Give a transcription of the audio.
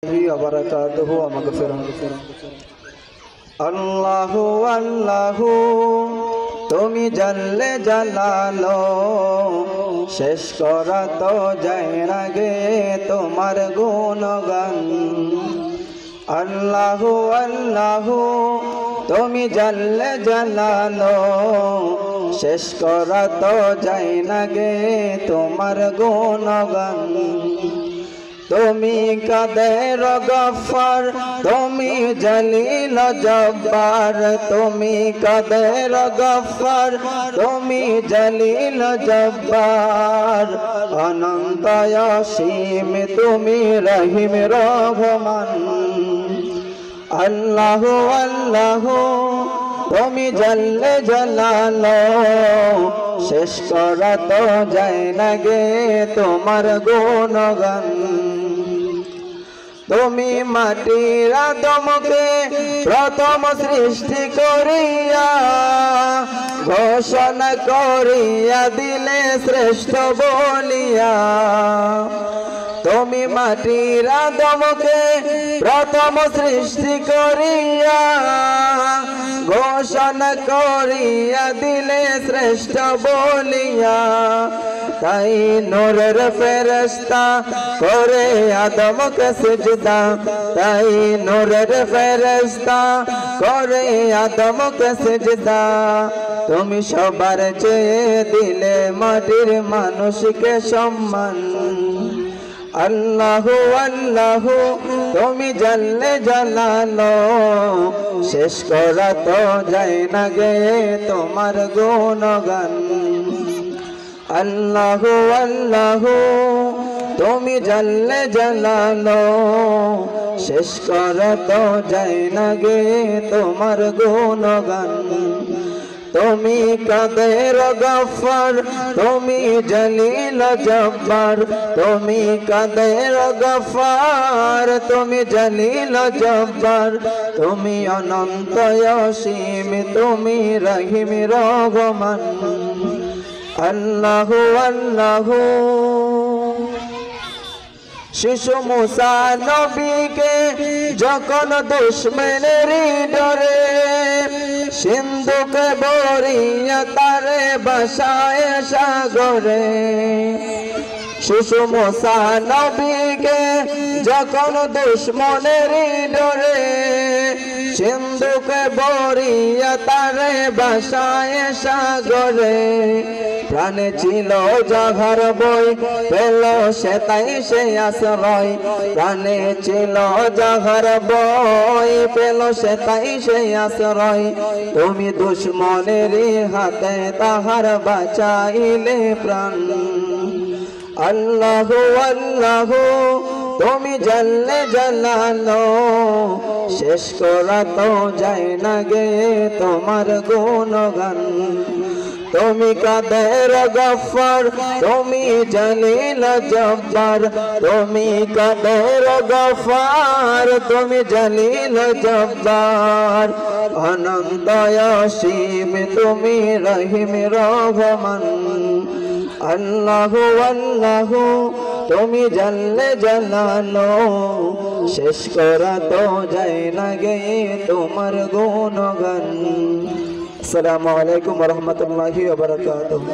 وبركاته ومغفرة আল্লাহু আল্লাহু তুমি জাল্লে জালালো শেষ করা তো যায় না গে তোমার গুণগান আল্লাহু আল্লাহু তুমি জাল্লে জালালো শেষ করা তো যায় না গে তোমার গুণগান তুমি কাদের গফফার তুমি জলিল জব্বার তুমি কাদের গফফার তুমি জলিল জব্বার অনন্ত অসীম তুমি রহিম রহমান আল্লাহু আল্লাহু তুমি জাল্লে জালালো শেষ করা তো যায় না গে তোমার গুণগান তুমি মাটির আদমকে প্রথম সৃষ্টি করিয়া ঘোষণা করিয়া দিলে শ্রেষ্ঠ বলিয়া তুমি মাটির আদমকে প্রথম সৃষ্টি করিয়া ঘোষণা করিয়া দিলে শ্রেষ্ঠ বলিয়া তাই নূরের ফেরেশতা করে আদমকে সিজদা তাই নূরের ফেরেশতা করে আদমকে সিজদা তুমি সবার চেয়ে দিলে মাটির মানুষকে সম্মান আল্লাহু আল্লাহু তুমি জাল্লে জালালো শেষ করা তো যায় না গে তোমার গুণগান আল্লাহু আল্লাহু তুমি জাল্লে জালালো শেষ করা তো যায় না গে তোমার গুণগান তুমি কাদের গফফার তুমি জলিল জব্বার তুমি কাদের গফফার তুমি জলিল জব্বার তুমি অনন্ত অসীম তুমি রহিম রহমান আল্লাহু আল্লাহু শিশু মুসা নবীকে যখন দুশমনের ডরে সিন্ধুকে বরিয়া তারে বাসায় সাগরে শিশু মুসা নবীকে যখন দুশমনের ডরে সিন্ধুকে বরিয়া তারে বাসায় সাগরে প্রাণে ছিল জাহার বই পেল সে তাই সে আশ্রয় প্রাণে ছিল জাহার বই পেল সে তাই সে আশ্রয় তুমি দুশমনের হাতে তাহার বাঁচাইলে প্রাণ আল্লাহু আল্লাহু তুমি জাল্লে জালালো শেষ করা তো যায় না গে তোমার গুণগান তুমি কাদের গফফার তুমি জলিল জব্বার তুমি কাদের গফফার তুমি জলিল জব্বার অনন্ত অসীম তুমি রহিম রহমান আল্লাহু আল্লাহু তুমি জাল্লে জালালো শেষ করা তো যায় না গে তোমার গুণগান আসসালামু আলাইকুম ওয়া রাহমাতুল্লাহি ওয়া বারাকাতুহু।